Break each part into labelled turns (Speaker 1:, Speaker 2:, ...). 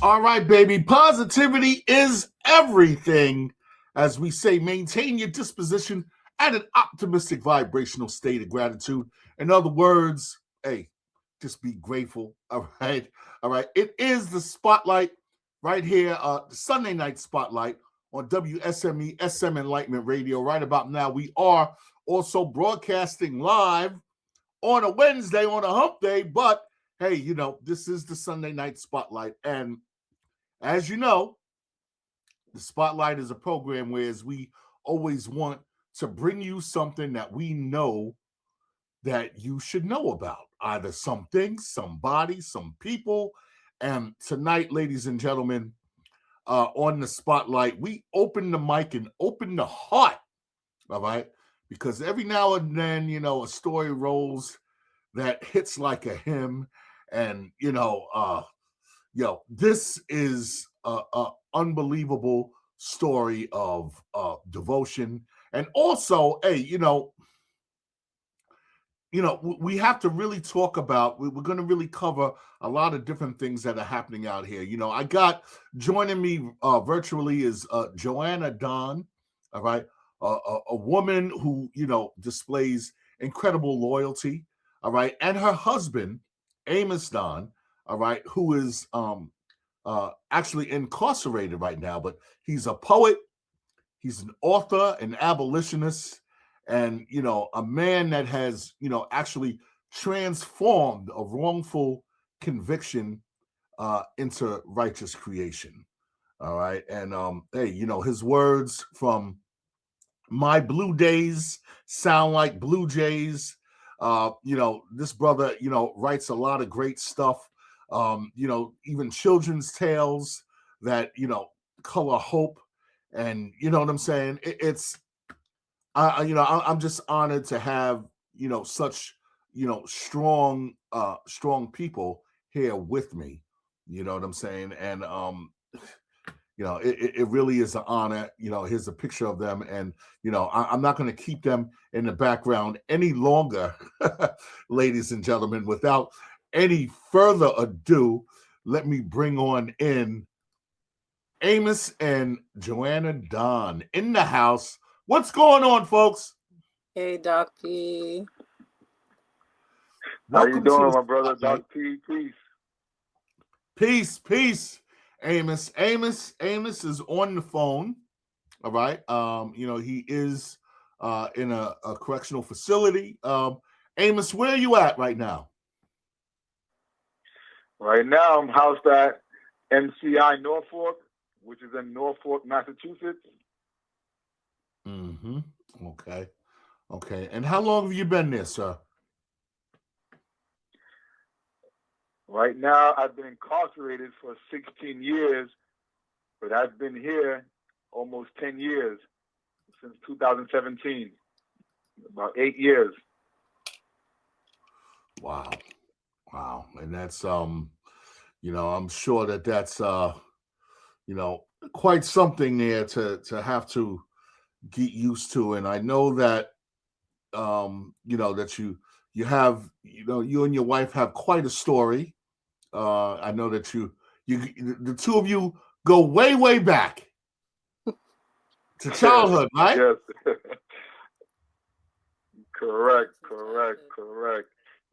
Speaker 1: All right, baby. Positivity is everything. As we say, maintain your disposition at an optimistic vibrational state of gratitude. In other words, hey, just be grateful. All right. All right. It is the spotlight right here, the Sunday night spotlight on WSME SM Enlightenment Radio. Right about now, we are also broadcasting live on a Wednesday, on a hump day. But hey, this is the Sunday night spotlight. And as you know, the Spotlight is a program where we always want to bring you something that we know that you should know about, either some things, somebody, some people. And tonight, ladies and gentlemen, on the Spotlight, we open the mic and open the heart, all right? Because every now and then, a story rolls that hits like a hymn. And, this is a unbelievable story of devotion. And also, hey, we have to really talk about, we're going to really cover a lot of different things that are happening out here. I got joining me virtually is Joanna Dunn, all right, a woman who, displays incredible loyalty, all right, and her husband, Amos Dunn, all right, who is actually incarcerated right now, but he's a poet, he's an author, an abolitionist, and, a man that has, actually transformed a wrongful conviction into righteous creation. All right. And, hey, his words from "My blue days sound like blue jays." This brother, writes a lot of great stuff. Even children's tales that, color hope. And you know what I'm saying? I'm just honored to have, such, strong people here with me. You know what I'm saying? And, it really is an honor. Here's a picture of them. And, I'm not going to keep them in the background any longer, ladies and gentlemen. Without any further ado, let me bring on in Amos and Joanna Dunn in the house. What's going on, folks?
Speaker 2: Hey, Doc P.
Speaker 3: How you doing, my brother? Doc P. Peace.
Speaker 1: Peace. Amos is on the phone. All right. He is in a correctional facility. Amos, where are you at right now?
Speaker 3: Right now, I'm housed at MCI Norfolk, which is in Norfolk, Massachusetts.
Speaker 1: Mm-hmm. Okay. And how long have you been there, sir?
Speaker 3: Right now, I've been incarcerated for 16 years, but I've been here almost 10 years, since 2017, about 8 years.
Speaker 1: Wow. And that's, I'm sure that's, quite something there to have to get used to. And I know that, that you have, you and your wife have quite a story. I know that the two of you go way, way back to childhood, right?
Speaker 3: Yes. Correct.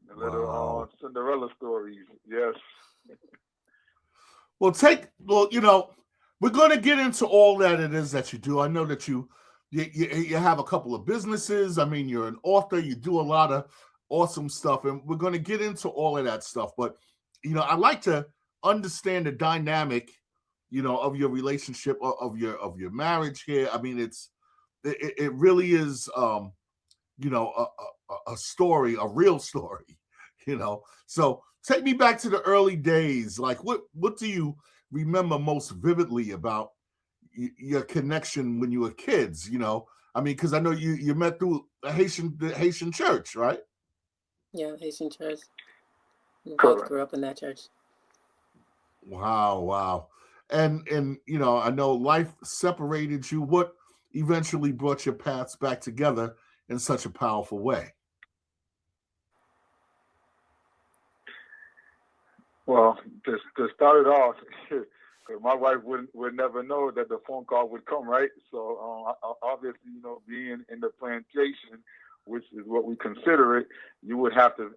Speaker 3: The little Cinderella stories, yes.
Speaker 1: Well, we're going to get into all that it is that you do. I know that you have a couple of businesses. I mean, you're an author. You do a lot of awesome stuff, and we're going to get into all of that stuff. But I'd like to understand the dynamic, of your relationship, of your marriage here. I mean, it really is, a story, a real story, So take me back to the early days. Like, what do you remember most vividly about your connection when you were kids? I mean, because I know you met through the Haitian church, right?
Speaker 2: Yeah, Haitian church. We both
Speaker 3: Correct.
Speaker 2: grew up in that church.
Speaker 1: Wow, wow. And I know life separated you. What eventually brought your paths back together in such a powerful way?
Speaker 3: Well, to start it off, because my wife would never know that the phone call would come, right? So obviously, being in the plantation, which is what we consider it, you would have to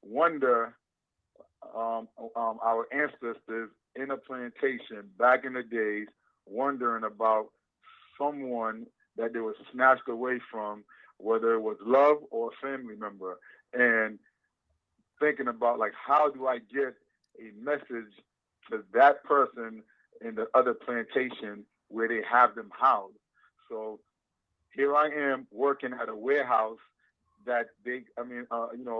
Speaker 3: wonder our ancestors in a plantation back in the days, wondering about someone that they were snatched away from, whether it was love or a family member, and thinking about like how do I get a message to that person in the other plantation where they have them housed. So here I am working at a warehouse a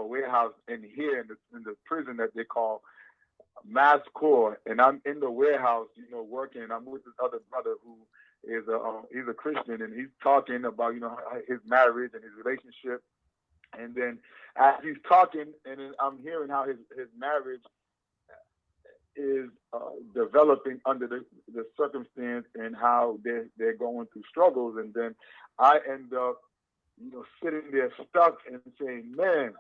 Speaker 3: warehouse in here in the prison that they call mass core, and I'm in the warehouse, working. I'm with this other brother who is he's a Christian, and he's talking about his marriage and his relationship. And then as he's talking, and then I'm hearing how his marriage is developing under the circumstance and how they're going through struggles. And then I end up, sitting there stuck and saying, man,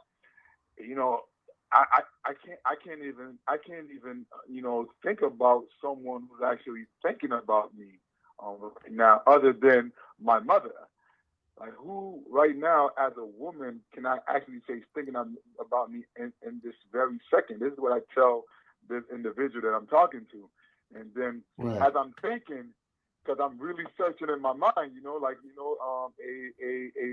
Speaker 3: you know, I can't even think about someone who's actually thinking about me right now, other than my mother. Like, who right now, as a woman, can I actually say is thinking about me in this very second? This is what I tell this individual that I'm talking to. And then
Speaker 1: Right.
Speaker 3: as I'm thinking, because I'm really searching in my mind, a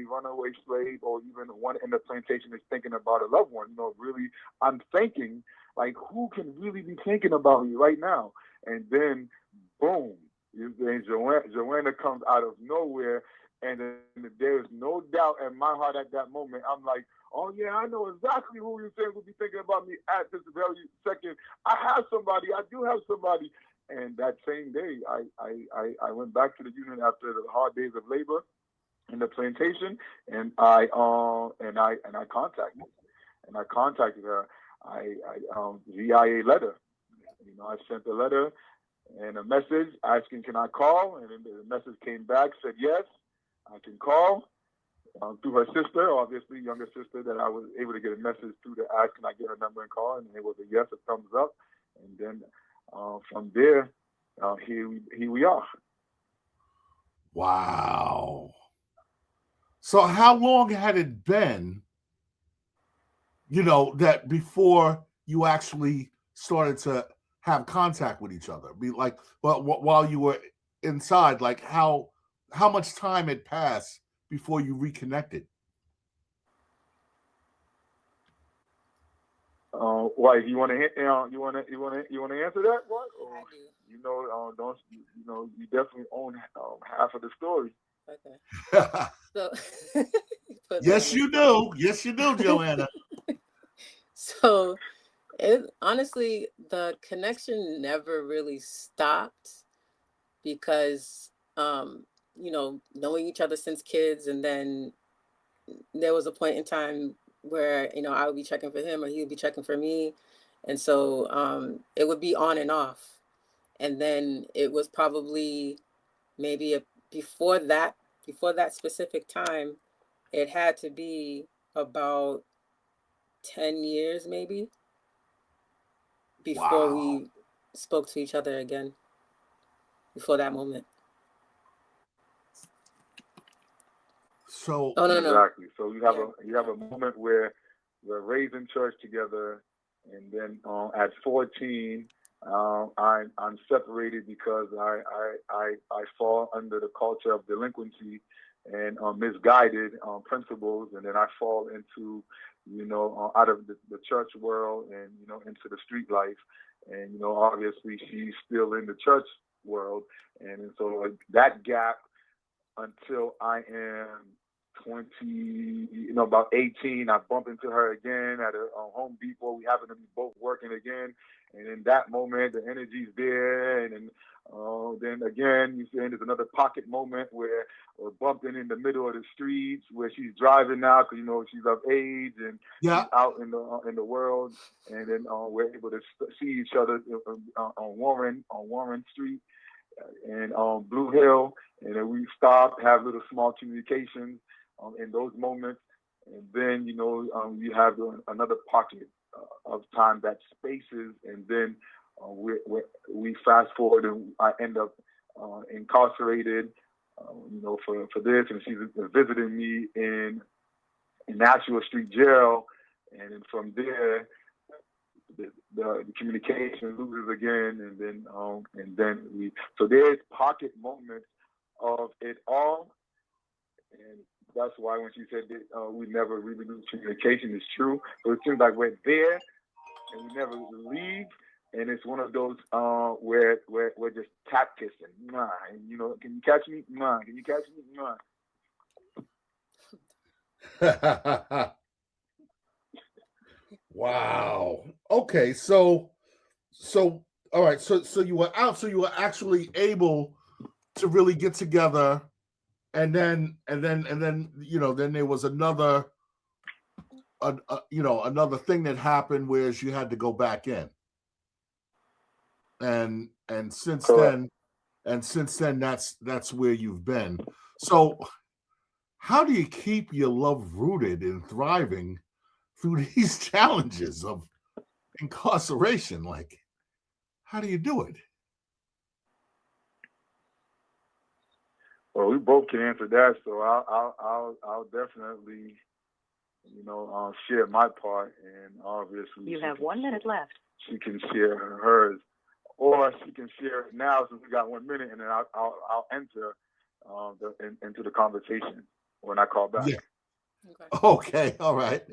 Speaker 3: runaway slave or even one in the plantation is thinking about a loved one. Really, I'm thinking, like, who can really be thinking about me right now? And then, boom, and Joanna comes out of nowhere, and then there's no doubt in my heart at that moment. I'm like, oh yeah, I know exactly who you think will be thinking about me at this very second. I have somebody. I do have somebody. And that same day, I went back to the union after the hard days of labor in the plantation, and I contacted her. I via a letter. I sent a letter and a message asking, can I call? And then the message came back, said yes, I can call. Through her sister, obviously younger sister, that I was able to get a message through to ask, can I get her number and call? And it was a yes, a thumbs up. And then from there, here we are.
Speaker 1: Wow. So how long had it been, that before you actually started to have contact with each other? Be like, well, while you were inside, like how much time had passed before you reconnected?
Speaker 3: Why you want to you want to answer that one, or
Speaker 2: I do.
Speaker 3: don't you definitely own half of the story.
Speaker 2: Okay. So put me on
Speaker 1: Yes,
Speaker 2: the
Speaker 1: you
Speaker 2: spot.
Speaker 1: do. Yes, you do, Joanna.
Speaker 2: So honestly, the connection never really stopped because, knowing each other since kids, and then there was a point in time where, I would be checking for him or he would be checking for me. And so it would be on and off. And then it was probably maybe before that before that specific time, it had to be about 10 years maybe before
Speaker 1: Wow.
Speaker 2: we spoke to each other again, before that moment.
Speaker 1: So,
Speaker 2: Oh, no.
Speaker 3: Exactly. So
Speaker 2: Yeah.
Speaker 3: you have a moment where we're raised in church together, and then at 14, I'm separated because I fall under the culture of delinquency and misguided principles, and then I fall into out of the church world and into the street life, and obviously she's still in the church world, and so that gap until I am about 18, I bump into her again at a Home Depot. We happen to be both working again. And in that moment, the energy's there. And then again, you see there's another pocket moment where we're bumping in the middle of the streets where she's driving now because, she's of age and she's out in the world. And then we're able to see each other on Warren Street and on Blue Hill. And then we stop, have little small communications in those moments. And then, you have another pocket of time that spaces. And then we fast forward and I end up incarcerated, for this. And she's visiting me in Nashua Street Jail. And then from there, the communication loses again, and then so there's pocket moments of it all, and that's why when she said that we never really lose communication, it's true. So it seems like we're there and we never leave, and it's one of those where we're just tap kissing. Nah, and, can you catch me? Nah, can you catch me? Nah.
Speaker 1: Wow. Okay, so all right, so you were out, so you were actually able to really get together, and then then there was another another thing that happened where you had to go back in. And since
Speaker 3: Correct.
Speaker 1: then that's where you've been. So how do you keep your love rooted and thriving through these challenges of incarceration? Like, how do you do it?
Speaker 3: Well, we both can answer that, so I'll definitely, share my part, and obviously
Speaker 4: you have 1 minute left.
Speaker 3: She can share hers, or she can share it now since we got 1 minute, and then I'll enter into the conversation when I call back.
Speaker 1: Yeah. Okay. All right.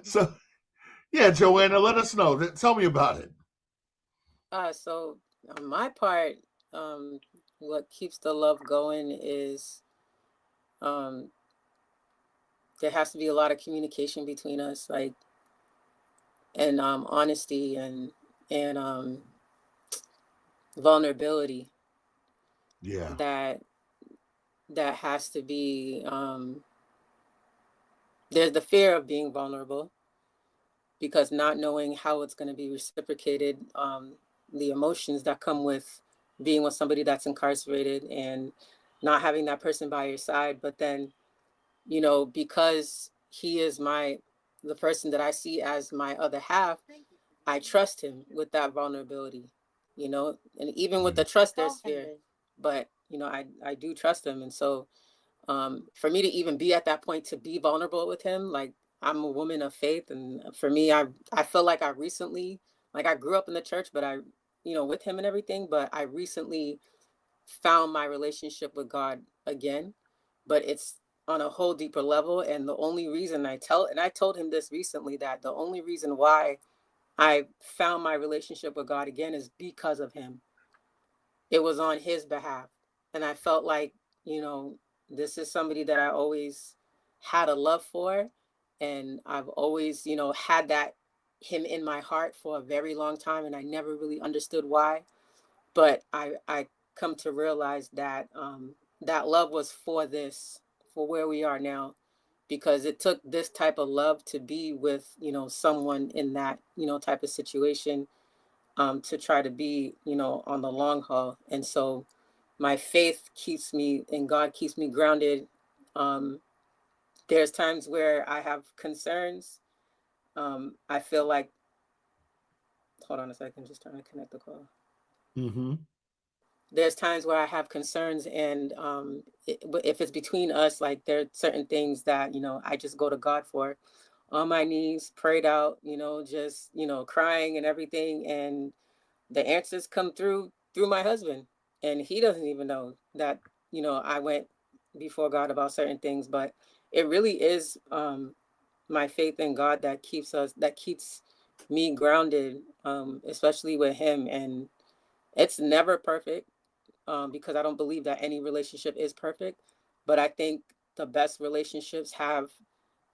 Speaker 1: So, yeah, Joanna, let us know. Tell me about it.
Speaker 2: So on my part, what keeps the love going is there has to be a lot of communication between us, like, and honesty and vulnerability.
Speaker 1: Yeah.
Speaker 2: That has to be. There's the fear of being vulnerable because not knowing how it's going to be reciprocated, the emotions that come with being with somebody that's incarcerated and not having that person by your side. But then, because he is the person that I see as my other half, I trust him with that vulnerability, and even with the trust, there's fear, but, I do trust him. And so, for me to even be at that point, to be vulnerable with him, like, I'm a woman of faith. And for me, I feel like I recently, like, I grew up in the church, but I, with him and everything, but I recently found my relationship with God again, but it's on a whole deeper level. And the only reason I told him this recently, that the only reason why I found my relationship with God again is because of him. It was on his behalf. And I felt like, this is somebody that I always had a love for. And I've always, had him in my heart for a very long time. And I never really understood why. But I come to realize that that love was for where we are now, because it took this type of love to be with, someone in that, type of situation, to try to be, on the long haul. And so my faith keeps me, and God keeps me grounded. There's times where I have concerns. I feel like, hold on a second, just trying to connect the call.
Speaker 1: Mm-hmm.
Speaker 2: There's times where I have concerns, and if it's between us, like, there are certain things that, I just go to God for, on my knees, prayed out, just, crying and everything. And the answers come through my husband. And he doesn't even know that, I went before God about certain things. But it really is my faith in God that keeps me grounded, especially with him. And it's never perfect, because I don't believe that any relationship is perfect. But I think the best relationships have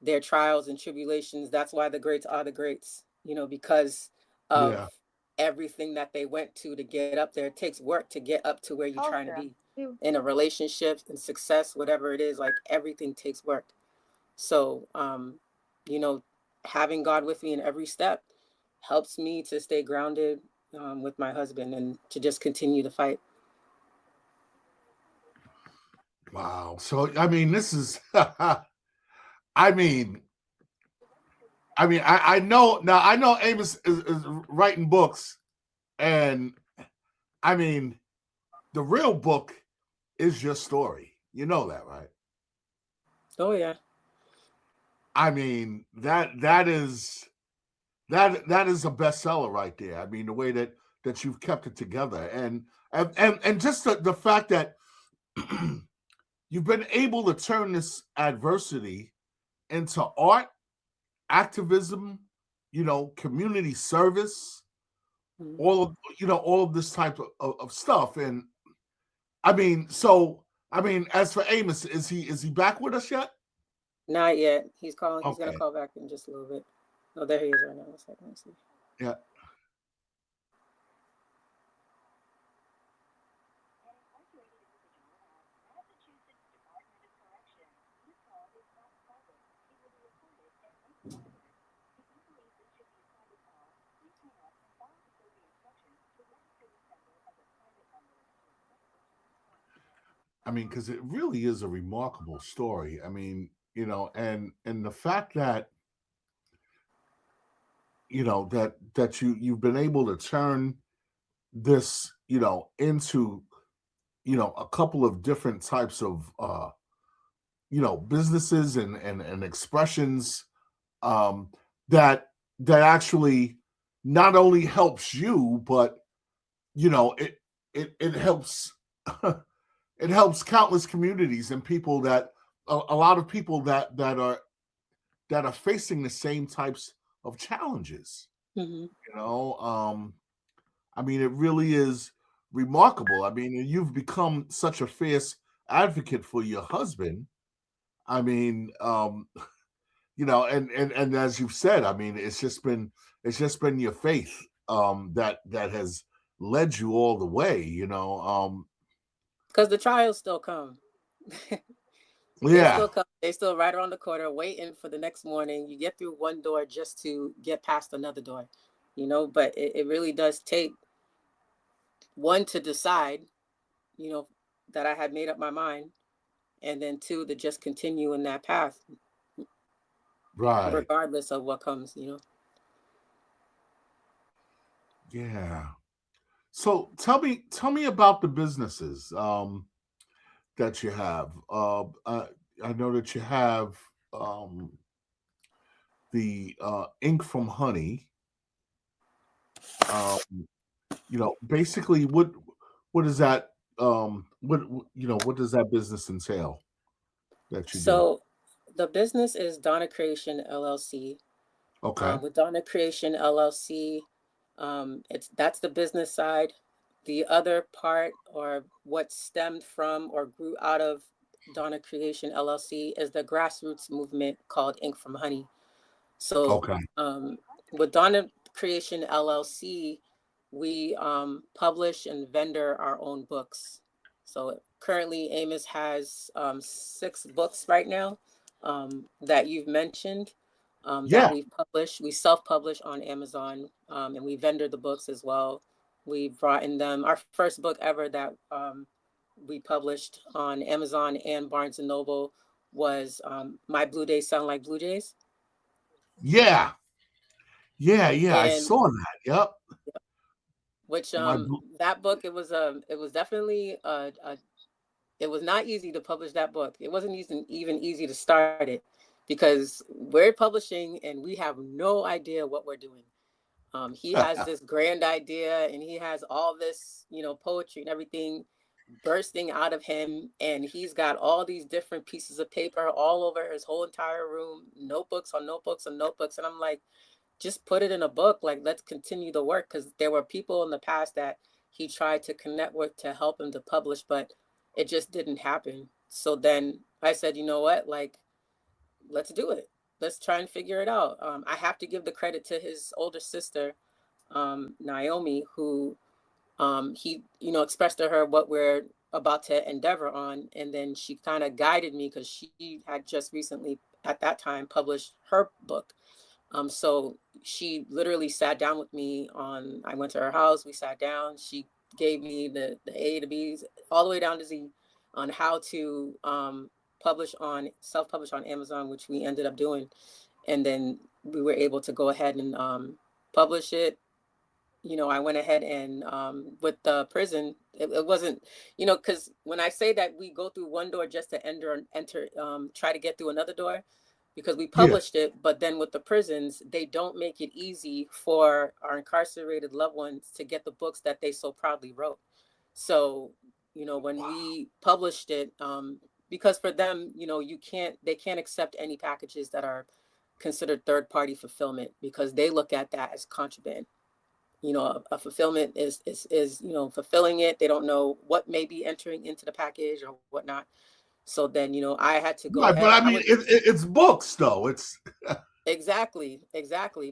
Speaker 2: their trials and tribulations. That's why the greats are the greats, because of
Speaker 1: Yeah.
Speaker 2: everything that they went to get up there. It takes work to get up to where you're trying to be in a relationship and success, whatever it is. Like, everything takes work. So, having God with me in every step helps me to stay grounded with my husband and to just continue to fight.
Speaker 1: Wow. So I mean, this is I mean, I know now. I know Amos is writing books, and I mean, the real book is your story. You know that, right?
Speaker 2: Oh yeah.
Speaker 1: I mean, that is a bestseller right there. I mean, the way that you've kept it together, and just the fact that you've been able to turn this adversity into art, activism, community service,
Speaker 2: Mhm.
Speaker 1: all of this type of stuff. And I mean, so I mean, as for Amos, is he back with us yet?
Speaker 2: Not yet. He's calling. He's gonna
Speaker 1: Okay.
Speaker 2: call back in just a little bit. Oh, there he is right now. One second. Let's see.
Speaker 1: Yeah. I mean, because it really is a remarkable story. I mean, and the fact that you've been able to turn this into a couple of different types of businesses and expressions, um that actually not only helps you, but it helps it helps countless communities and people that a lot of people that are facing the same types of challenges.
Speaker 2: Mm-hmm.
Speaker 1: I mean, it really is remarkable. I mean, you've become such a fierce advocate for your husband. I mean, and as you've said, I mean, it's just been your faith that has led you all the way.
Speaker 2: Because the trials still come. They
Speaker 1: Yeah,
Speaker 2: still come. They still right around the corner, waiting for the next morning. You get through one door just to get past another door, But it really does take one to decide, you know, that I had made up my mind, and then two to just continue in that path,
Speaker 1: right.
Speaker 2: regardless of what comes.
Speaker 1: Yeah. So tell me about the businesses that you have. I know that you have um, the ink from honey. Um, basically, what is that? What does that business entail that you do?
Speaker 2: So the business is Donna Creation LLC.
Speaker 1: Okay.
Speaker 2: With Donna Creation LLC, that's the business side. The other part, or what stemmed from or grew out of Donna Creation LLC, is the grassroots movement called Ink from Honey. So
Speaker 1: Okay.
Speaker 2: with Donna Creation LLC, we publish and vendor our own books. So currently, Amos has 6 books right now that you've mentioned, that
Speaker 1: Yeah.
Speaker 2: we've published. We self-publish on Amazon, and we vendor the books as well. We brought in them. Our first book ever that we published on Amazon and Barnes and Noble was My Blue Days Sound Like Blue Jays.
Speaker 1: Yeah. Yeah. Yeah. I
Speaker 2: And
Speaker 1: saw that. Yep.
Speaker 2: which
Speaker 1: My blue.
Speaker 2: that book, it was definitely it was not easy to publish that book. It wasn't even easy to start it, because we're publishing and we have no idea what we're doing. He has this grand idea, and he has all this, poetry and everything bursting out of him, and he's got all these different pieces of paper all over his whole entire room, notebooks on notebooks on notebooks, and I'm like, just put it in a book. Like, let's continue the work, because there were people in the past that he tried to connect with to help him to publish, but it just didn't happen. So then I said, you know what, like, let's do it. Let's try and figure it out. I have to give the credit to his older sister, Naomi, who he, you know, expressed to her what we're about to endeavor on. And then she kind of guided me because she had just recently, at that time, published her book. So she literally sat down with me I went to her house, we sat down, she gave me the A to B's, all the way down to Z, on how to self-publish on Amazon, which we ended up doing. And then we were able to go ahead and publish it. You know, I went ahead and with the prison, it wasn't, you know, because when I say that we go through one door just to enter, try to get through another door, because we published it, but then with the prisons, they don't make it easy for our incarcerated loved ones to get the books that they so proudly wrote. So, you know, when we published it, because for them, you know, they can't accept any packages that are considered third-party fulfillment, because they look at that as contraband. You know, a fulfillment is you know, fulfilling it. They don't know what may be entering into the package or whatnot. So then, you know, I had to go
Speaker 1: Right,
Speaker 2: ahead.
Speaker 1: but I mean, it's books, though. It's
Speaker 2: exactly.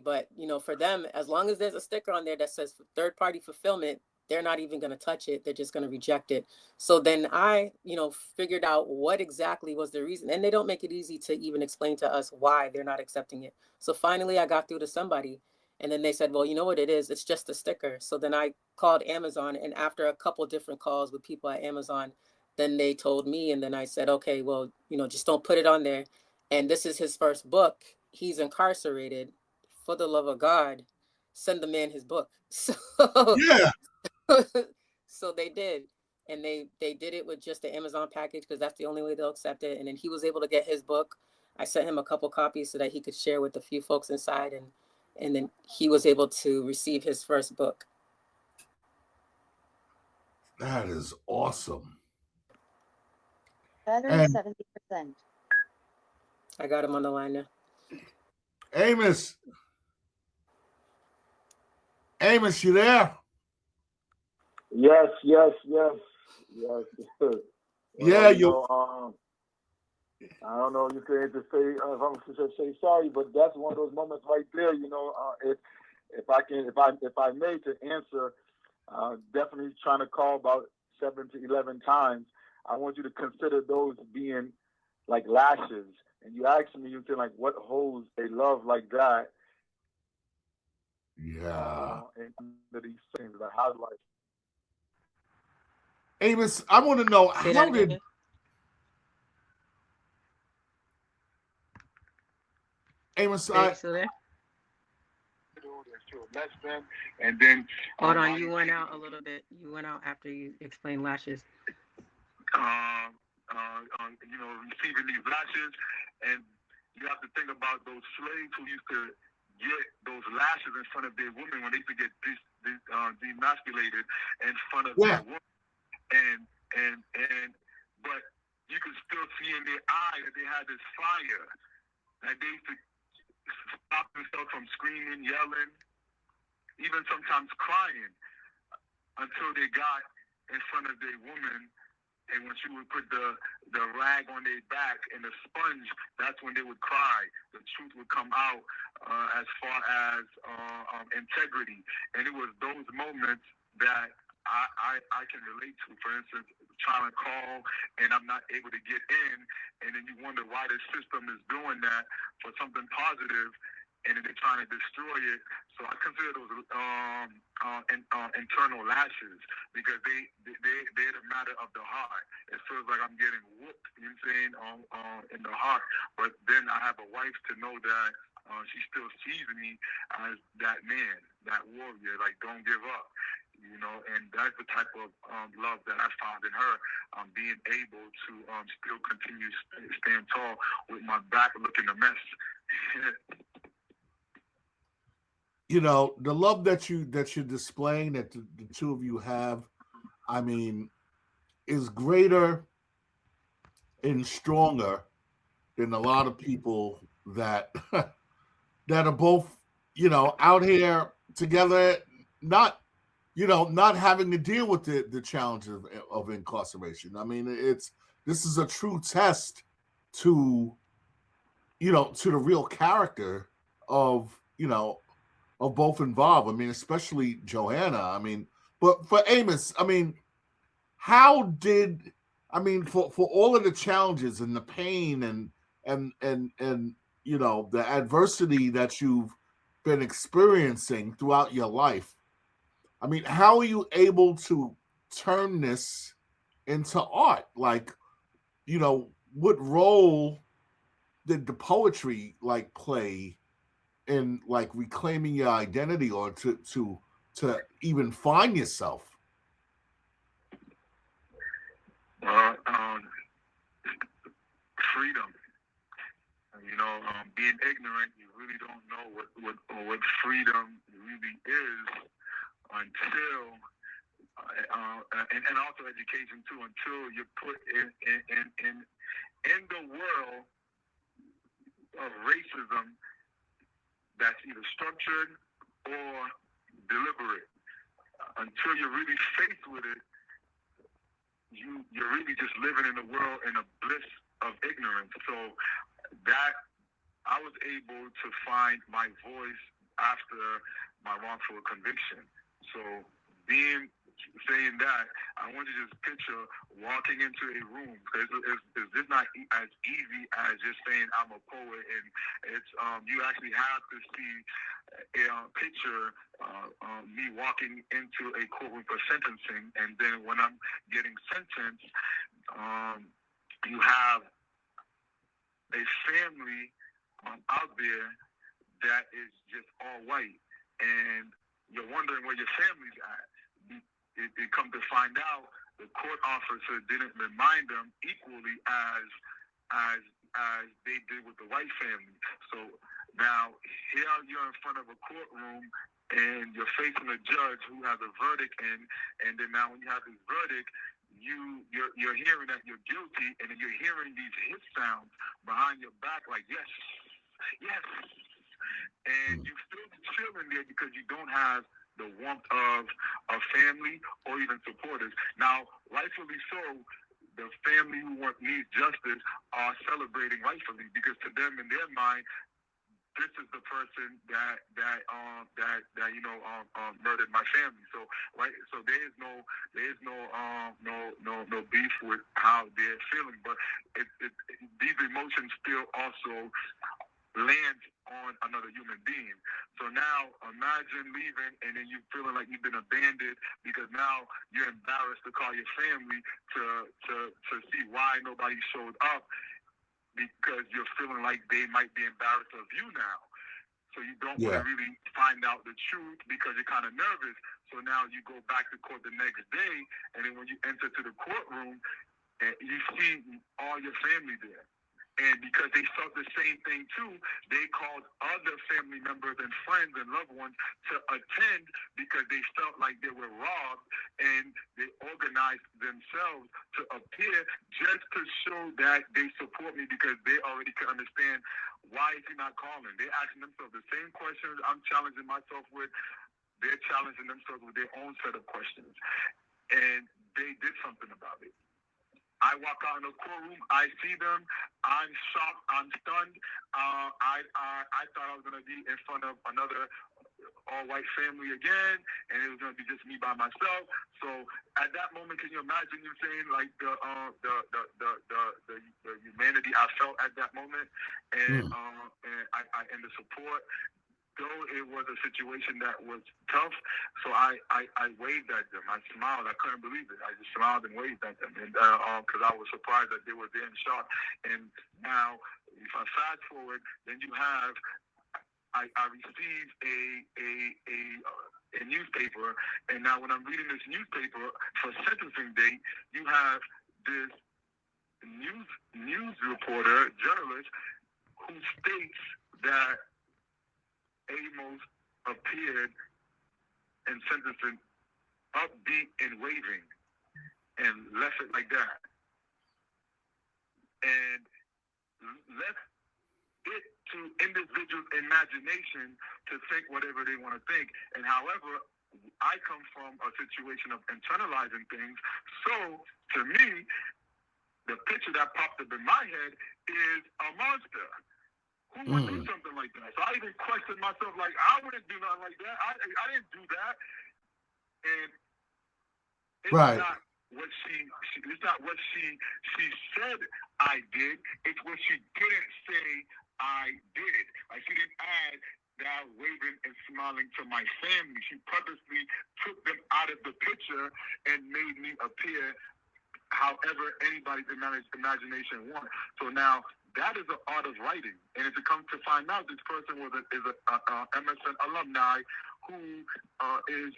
Speaker 2: But, you know, for them, as long as there's a sticker on there that says third party fulfillment, they're not even going to touch it. They're just going to reject it. So then I, you know, figured out what exactly was the reason. And they don't make it easy to even explain to us why they're not accepting it. So finally, I got through to somebody. And then they said, well, you know what it is? It's just a sticker. So then I called Amazon. And after a couple different calls with people at Amazon, then they told me. And then I said, okay, well, you know, just don't put it on there. And this is his first book. He's incarcerated. For the love of God, send the man his book. So
Speaker 1: yeah.
Speaker 2: so they did. And they did it with just the Amazon package, because that's the only way they'll accept it. And then he was able to get his book. I sent him a couple copies so that he could share with a few folks inside, and then he was able to receive his first book.
Speaker 1: That is awesome.
Speaker 4: Better than 70%.
Speaker 2: I got him on the line now.
Speaker 1: Amos, you there?
Speaker 3: Yes.
Speaker 1: Well,
Speaker 3: yeah, I don't know. You could just say, if I'm to say sorry, but that's one of those moments right there. You know, if I may to answer, definitely trying to call about 7 to 11 times. I want you to consider those being like lashes. And you asked me, you say like, what holes they love like that?
Speaker 1: Yeah.
Speaker 3: And these things that I highlight.
Speaker 1: Amos, I want to know how did. Amos,
Speaker 3: and then
Speaker 2: hold on, you went out a little bit. You went out after you explained lashes.
Speaker 3: You know, receiving these lashes, and you have to think about those slaves who used to get those lashes in front of their women when they used to get demasculated in front of their women, but you could still see in their eye that they had this fire, that they used to stop themselves from screaming, yelling, even sometimes crying, until they got in front of their woman. And when she would put the rag on their back and the sponge, that's when they would cry. The truth would come out as far as integrity. And it was those moments that I can relate to. For instance, trying to call and I'm not able to get in, and then you wonder why the system is doing that for something positive, and then they're trying to destroy it. So I consider those internal lashes, because they're the matter of the heart. It feels like I'm getting whooped, you know what I'm saying, in the heart. But then I have a wife to know that she still sees me as that man, that warrior, like don't give up. You know, and that's the type of love that I found in her, being able to still continue stand tall with my back looking a mess.
Speaker 1: You know, the love that you're displaying, that the two of you have, I mean, is greater and stronger than a lot of people that that are both, you know, out here together, not having to deal with the challenges of incarceration. I mean, this is a true test to, to the real character of, of both involved. I mean, especially Joanna. I mean, but for Amos, I mean, how did, for all of the challenges and the pain and the adversity that you've been experiencing throughout your life, I mean, how are you able to turn this into art? Like, what role did the poetry like play in like reclaiming your identity or to even find yourself?
Speaker 4: Freedom. Being ignorant, you really don't know what freedom really is until, and also education too, until you're put in the world of racism that's either structured or deliberate. Until you're really faced with it, you're really just living in a world in a bliss of ignorance. So that I was able to find my voice after my wrongful conviction. So saying that, I want you to just picture walking into a room. It's just not as easy as just saying I'm a poet, and it's you actually have to see picture me walking into a courtroom for sentencing, and then when I'm getting sentenced, you have a family out there that is just all white, and you're wondering where your family's at. It come to find out, the court officer didn't remind them equally as they did with the white family. So now here you're in front of a courtroom and you're facing a judge who has a verdict in, and then now when you have this verdict, you're hearing that you're guilty, and then you're hearing these hit sounds behind your back like yes, yes, and you still chilling there because you don't have the warmth of a family or even supporters. Now, rightfully so, the family who needs justice are celebrating rightfully, because to them, in their mind, this is the person that murdered my family. So right, so there is no beef with how they're feeling, but these emotions still also land on another human being. So now imagine leaving and then you feeling like you've been abandoned because now you're embarrassed to call your family to see why nobody showed up, because you're feeling like they might be embarrassed of you now. So you don't want to really find out the truth because you're kind of nervous. So now you go back to court the next day, and then when you enter to the courtroom, you see all your family there. And because they felt the same thing too, they called other family members and friends and loved ones to attend because they felt like they were robbed, and they organized themselves to appear just to show that they support me, because they already could understand, why is he not calling? They're asking themselves the same questions I'm challenging myself with. They're challenging themselves with their own set of questions. And they did something about it. I walk out in the courtroom, I see them, I'm shocked, I'm stunned. I thought I was going to be in front of another all-white family again, and it was going to be just me by myself. So at that moment, can you imagine you saying like the humanity I felt at that moment, and the support. Though it was a situation that was tough, so I waved at them. I smiled. I couldn't believe it. I just smiled and waved at them, and because I was surprised that they were there in shock. And now, if I fast forward, then you have I received a newspaper, and now when I'm reading this newspaper for sentencing date, you have this news reporter, journalist, who states that Amos appeared in sentencing upbeat and waving, and left it like that, and left it to individuals' imagination to think whatever they want to think. And however, I come from a situation of internalizing things, so to me, the picture that popped up in my head is a monster. Who would do something like that? So I even questioned myself, like, I wouldn't do nothing like that. I didn't do that. And it's
Speaker 1: Right.
Speaker 4: not what it's not what she said I did. It's what she didn't say I did. Like, she didn't add that waving and smiling to my family. She purposely took them out of the picture and made me appear however anybody's imagination wants. So now that is the art of writing. And if you come to find out, this person is a MSN alumni who is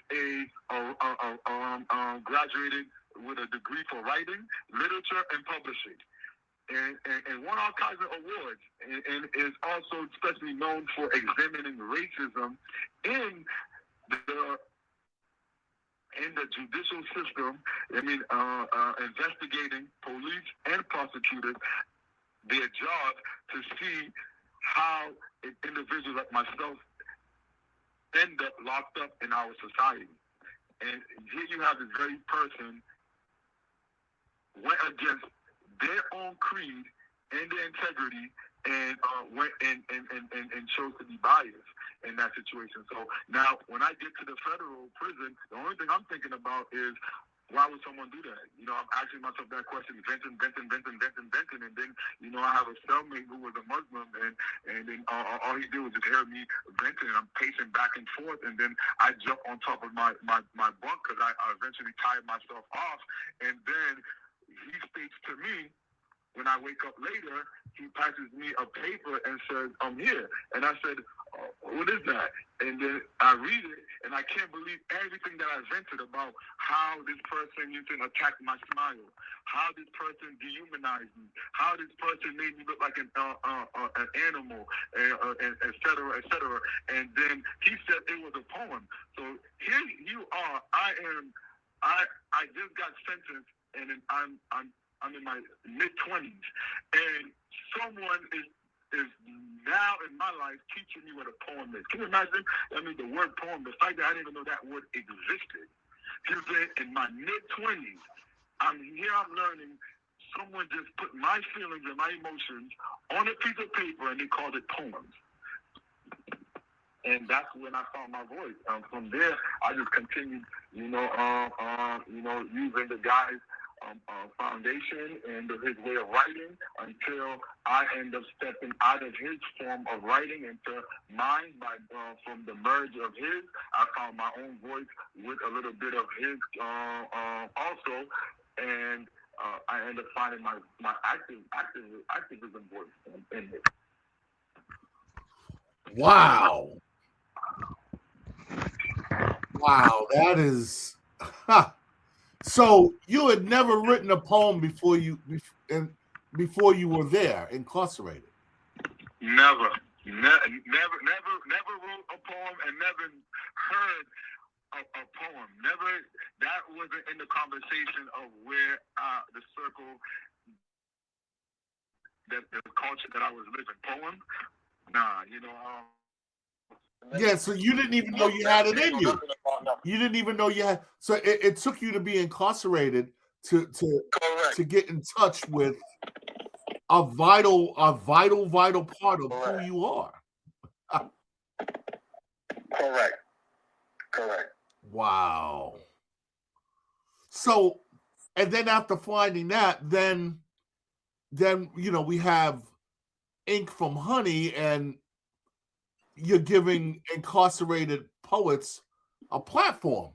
Speaker 4: graduated with a degree for writing, literature, and publishing. And won all kinds of awards, and is also especially known for examining racism in the judicial system. I mean, investigating police and prosecutors, their job to see how individuals like myself end up locked up in our society. And here you have this very person went against their own creed and their integrity, and went and chose to be biased in that situation. So now, when I get to the federal prison, the only thing I'm thinking about is, why would someone do that? You know, I'm asking myself that question, venting, and then, you know, I have a cellmate who was a Muslim, and then all he did was just hear me venting, and I'm pacing back and forth, and then I jump on top of my bunk because I eventually tired myself off, and then he states to me, when I wake up later, he passes me a paper and says, I'm here. And I said, what is that? And then I read it, and I can't believe everything that I vented about how this person attacked my smile, how this person dehumanized me, how this person made me look like an animal, et cetera, et cetera. And then he said it was a poem. So here you are. I just got sentenced, and then I'm in my mid-20s, and someone is now in my life teaching me what a poem is. Can you imagine? I mean, the word poem, the fact that I didn't even know that word existed. In my mid-20s, I'm learning someone just put my feelings and my emotions on a piece of paper, and they called it poems. And that's when I found my voice. From there, I just continued, using the guy's foundation and his way of writing until I end up stepping out of his form of writing into mine. From the merge of his, I found my own voice with a little bit of his also, and I end up finding my activism voice in it.
Speaker 1: Wow. Wow, that is. Huh. So you had never written a poem before you were there, incarcerated?
Speaker 4: Never wrote a poem and never heard a poem. Never. That wasn't in the conversation of where the circle, the culture that I was living. Poem? Nah,
Speaker 1: Yeah, so you didn't even know you had it in you. You didn't even know you had. So it took you to be incarcerated to get in touch with a vital part of who you are.
Speaker 4: Correct.
Speaker 1: Wow. So, and then after finding that, then we have Ink from Honey, and you're giving incarcerated poets a platform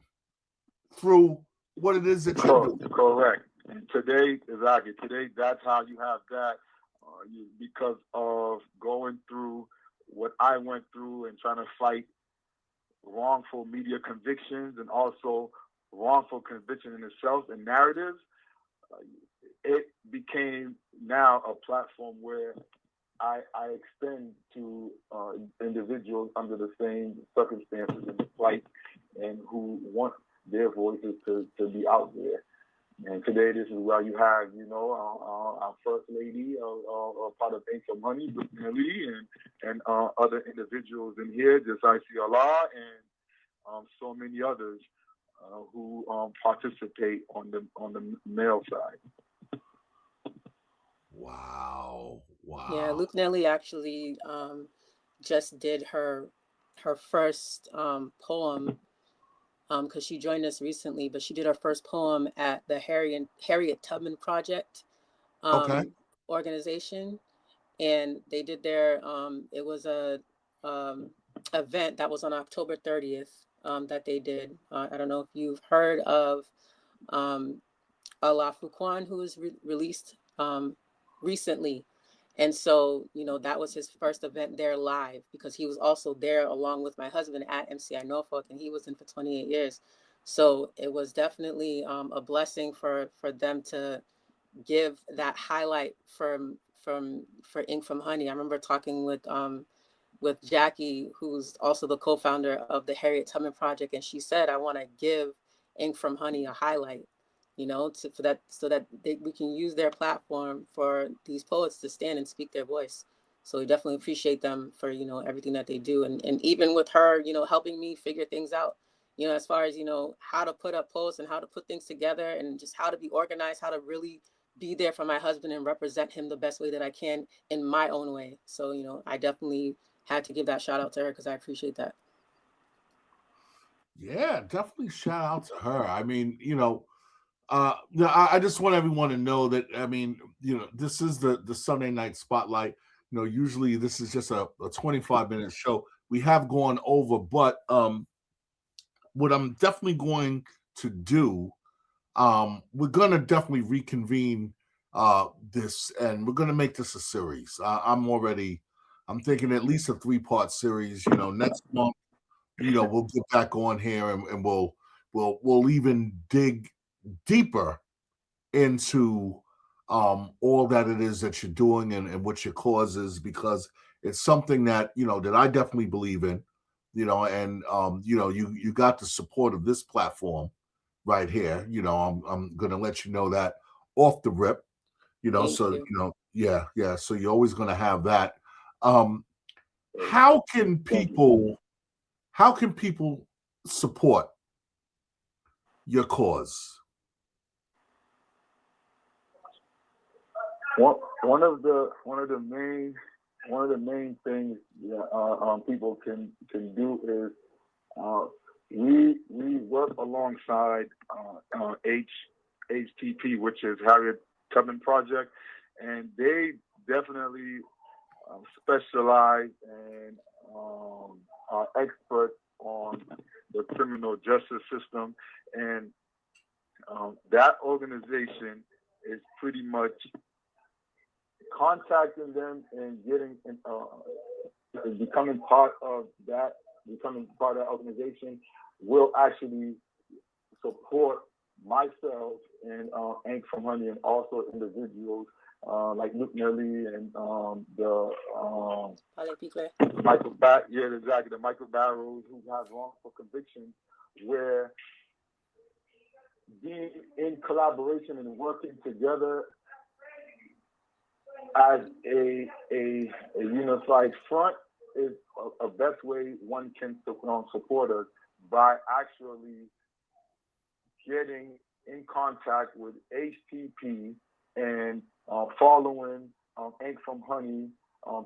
Speaker 1: through what it is that you do.
Speaker 3: Correct. And today, that's how you have that, because of going through what I went through and trying to fight wrongful media convictions and also wrongful conviction in itself and narratives. It became now a platform where I extend to individuals under the same circumstances and plight, and who want their voices to be out there. And today, this is where you have, our First Lady, part of Ink from Honey, Lee, and other individuals in here, just ICLR, and so many others who participate on the male side.
Speaker 1: Wow.
Speaker 2: Yeah,
Speaker 1: Wow.
Speaker 2: Luke Nelly actually just did her first poem because she joined us recently, but she did her first poem at the Harriet Tubman Project
Speaker 1: Okay.
Speaker 2: organization, and they did their it was a um, event that was on October 30th that they did. I don't know if you've heard of um, Allah Fuquan, who was released recently. And so, that was his first event there live because he was also there along with my husband at MCI Norfolk, and he was in for 28 years. So it was definitely a blessing for them to give that highlight for Ink from Honey. I remember talking with Jackie, who's also the co-founder of the Harriet Tubman Project, and she said, "I want to give Ink from Honey a highlight, for that so that we can use their platform for these poets to stand and speak their voice." So we definitely appreciate them for everything that they do, and even with her, helping me figure things out, as far as how to put up posts and how to put things together and just how to be organized, how to really be there for my husband and represent him the best way that I can in my own way. So I definitely had to give that shout out to her because I appreciate that.
Speaker 1: Yeah, definitely shout out to her. I mean, I just want everyone to know that, I mean, this is the Sunday night spotlight. Usually this is just a 25-minute show. We have gone over, but what I'm definitely going to do, we're gonna definitely reconvene this, and we're gonna make this a series. I'm thinking at least a 3-part series. Next month, we'll get back on here, and we'll even dig deeper into all that it is that you're doing, and what your cause is, because it's something that that I definitely believe in, and you got the support of this platform right here. I'm gonna let you know that off the rip,
Speaker 2: Thank
Speaker 1: so
Speaker 2: you.
Speaker 1: yeah, so you're always gonna have that. um how can
Speaker 3: Thank you.
Speaker 1: people support your cause?
Speaker 3: One of the main things that people can do is we work alongside HTP, which is Harriet Tubman Project, and they definitely specialize and are experts on the criminal justice system, and that organization is pretty much contacting them and becoming part of that, organization will actually support myself and Ink from Honey, and also individuals like Luke Nelly and the Michael Barrows, who have wrongful convictions, where being in collaboration and working together as a unified front is a best way one can support us, by actually getting in contact with HTP and following Ink from Honey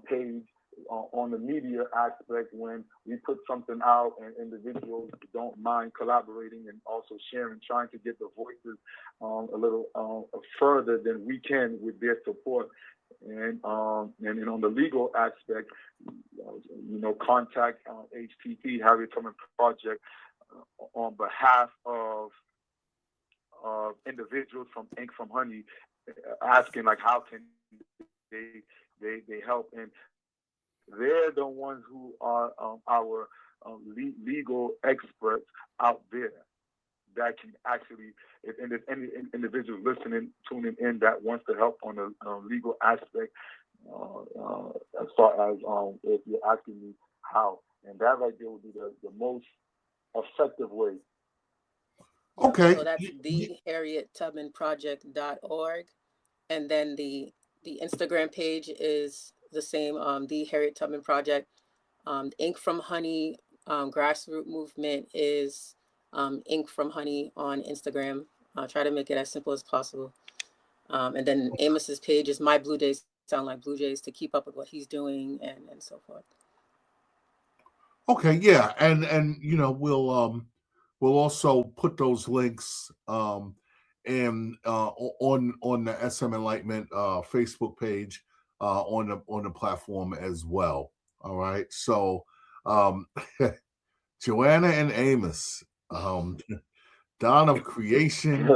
Speaker 3: page on the media aspect when we put something out, and individuals don't mind collaborating and also sharing, trying to get the voices a little further than we can with their support. And on the legal aspect, contact HTP, Harriet Tubman Project, on behalf of individuals from Ink from Honey, asking like how can they help, and they're the ones who are our legal experts out there that can actually, if there's any individual listening, tuning in, that wants to help on the legal aspect, as far as if you're asking me how, and that right there would be the most effective way.
Speaker 1: Okay.
Speaker 2: So that's theharriettubmanproject.org. And then the Instagram page is the same, the Harriet Tubman Project. Ink from Honey grassroots movement is Ink from Honey on Instagram. I'll try to make it as simple as possible. And then Amos's page is My Blue Jays Sound Like Blue Jays, to keep up with what he's doing and so forth.
Speaker 1: Okay, yeah, and you know we'll also put those links and on the SM Enlightenment Facebook page on the platform as well. All right, so Joanna and Amos, Dawn of Creation,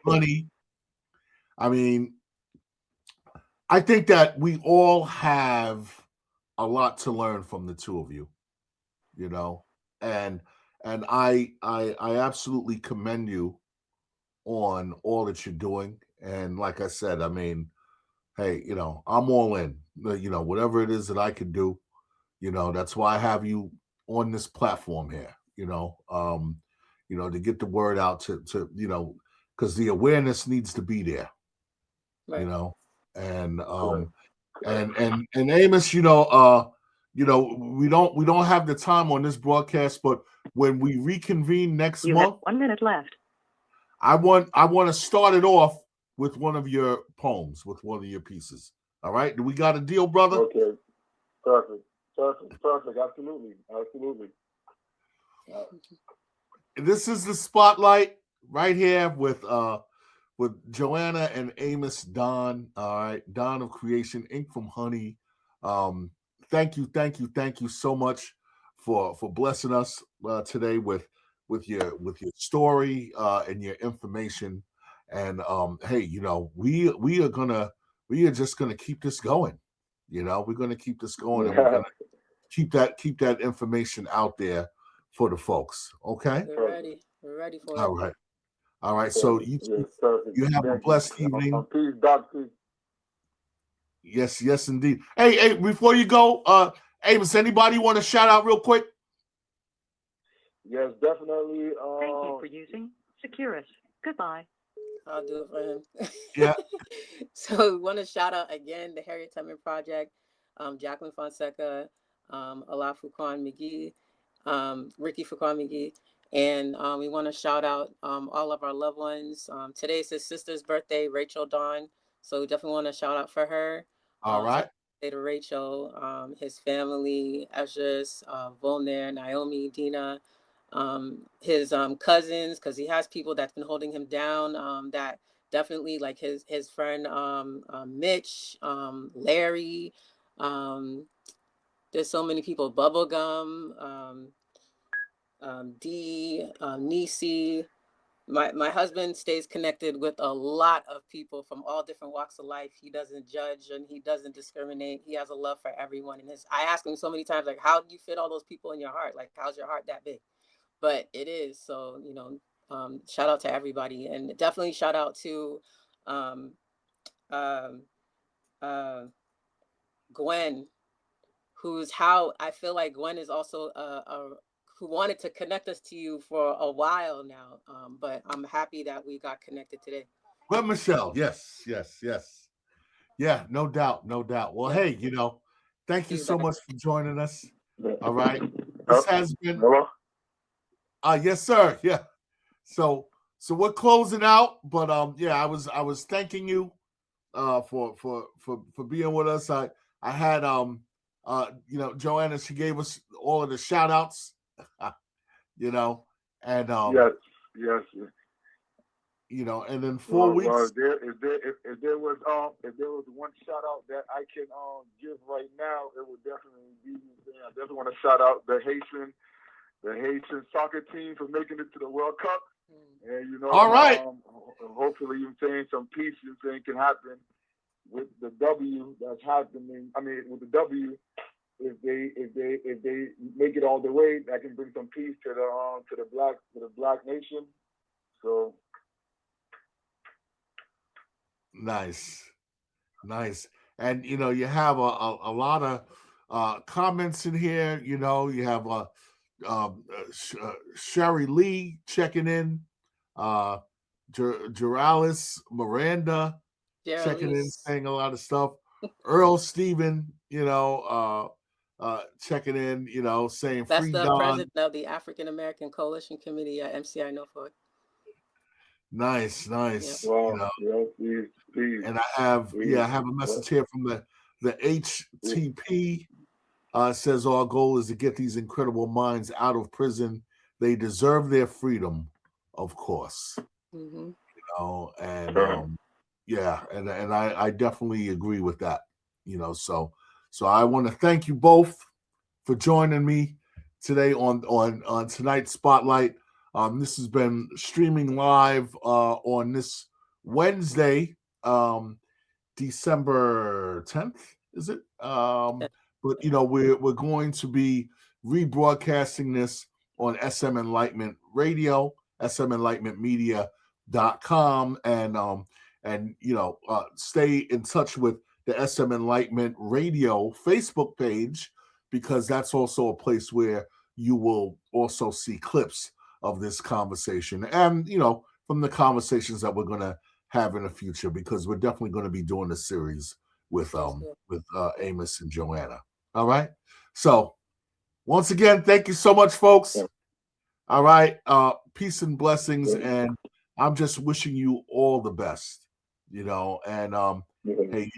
Speaker 1: Honey. I mean, I think that we all have a lot to learn from the two of you, you know, and I absolutely commend you on all that you're doing. And like I said, I mean, hey, you know, I'm all in. You know, whatever it is that I can do, you know, that's why I have you on this platform here. You know, to get the word out to you know, because the awareness needs to be there.
Speaker 2: Right.
Speaker 1: You know, and and Amos, you know, we don't have the time on this broadcast, but when we reconvene next month,
Speaker 5: 1 minute left.
Speaker 1: I want to start it off with one of your poems, with one of your pieces. All right, do we got a deal, brother?
Speaker 3: Okay, perfect. Absolutely.
Speaker 1: This is the spotlight right here with Joanna and Amos Dunn. All right, Dawn of Creation, Ink from Honey. Thank you so much for blessing us today with your story and your information. And hey, you know, we are just gonna keep this going. You know, we're gonna keep this going, and we're gonna keep that information out there for the folks. Okay.
Speaker 2: We're ready for it.
Speaker 1: All right. So you have a blessed evening.
Speaker 3: Peace, Doctor.
Speaker 1: Yes, indeed. Hey, before you go, Amos, anybody want to shout out real quick?
Speaker 3: Yes, definitely.
Speaker 5: Thank you for using Securus. Goodbye.
Speaker 2: I'll do it for him.
Speaker 1: Yeah.
Speaker 2: So we want to shout out again the Harriet Tubman Project, Jacqueline Fonseca, Ala Fuquan McGee, Ricky Fuquan McGee. And we want to shout out all of our loved ones. Today's his sister's birthday, Rachel Dawn. So we definitely want to shout out for her.
Speaker 1: All right.
Speaker 2: Say to Rachel, his family, Esdras, Volner, Naomi, Dina, his cousins, because he has people that's been holding him down, that definitely, like his friend Mitch, Larry, there's so many people, Bubblegum, D, Nisi. My husband stays connected with a lot of people from all different walks of life. He doesn't judge and he doesn't discriminate. He has a love for everyone. And I ask him so many times, like, how do you fit all those people in your heart? Like, how's your heart that big? But it is. So, you know, shout out to everybody, and definitely shout out to Gwen, who's how I feel like Gwen is also who wanted to connect us to you for a while now. But I'm happy that we got connected today.
Speaker 1: Well, Michelle, yes. Yeah, no doubt. Well, hey, you know, thank you so much for joining us. All right. This has been yes, sir. Yeah. So we're closing out, but yeah, I was thanking you for being with us. I had you know, Joanna, she gave us all of the shout outs. You know, and
Speaker 3: yes.
Speaker 1: You know, and then 4 weeks.
Speaker 3: Well, if there was one shout out that I can give right now, it would definitely be. I definitely want to shout out the Haitian soccer team for making it to the World Cup, and you know,
Speaker 1: all right.
Speaker 3: Hopefully, you're saying some peace can happen with the W that's happening. I mean, with the W. If they make it all the way, that can bring some peace to the black nation. So
Speaker 1: nice, and you know, you have a lot of comments in here. You know, you have Sherry Lee checking in, Jeralis Miranda checking in, saying a lot of stuff. Earl Stephen, you know, checking in, you know, saying
Speaker 2: that's
Speaker 1: free
Speaker 2: the
Speaker 1: Don.
Speaker 2: president of the African American Coalition Committee at MCI Norfolk.
Speaker 1: Nice.
Speaker 3: Well, please.
Speaker 1: And I have a message here from the HTP. Says our goal is to get these incredible minds out of prison. They deserve their freedom, of course.
Speaker 2: Mm-hmm.
Speaker 1: And I definitely agree with that. So I want to thank you both for joining me today on tonight's Spotlight. This has been streaming live on this Wednesday, December 10th, is it? But we're going to be rebroadcasting this on SM Enlightenment Radio, smenlightenmentmedia.com, and stay in touch with the SM Enlightenment Radio Facebook page, because that's also a place where you will also see clips of this conversation and from the conversations that we're going to have in the future, because we're definitely going to be doing a series with Amos and Joanna. All right. So once again, thank you so much, folks. All right. Peace and blessings. And I'm just wishing you all the best, and hey,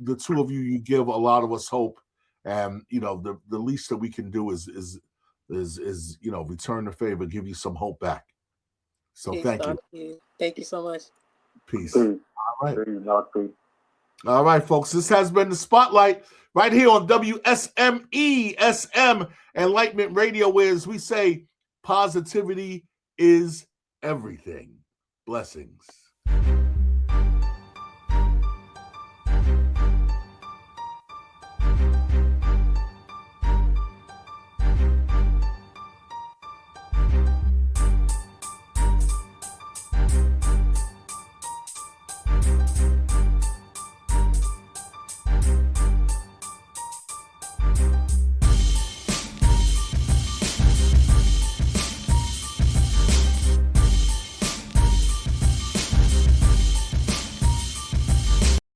Speaker 1: the two of you give a lot of us hope. And the least that we can do is return the favor, give you some hope back. So
Speaker 2: Peace,
Speaker 1: thank you.
Speaker 2: Thank you so much.
Speaker 1: Peace. All right. All right, folks. This has been the Spotlight right here on WSME SM Enlightenment Radio, where, as we say, positivity is everything. Blessings.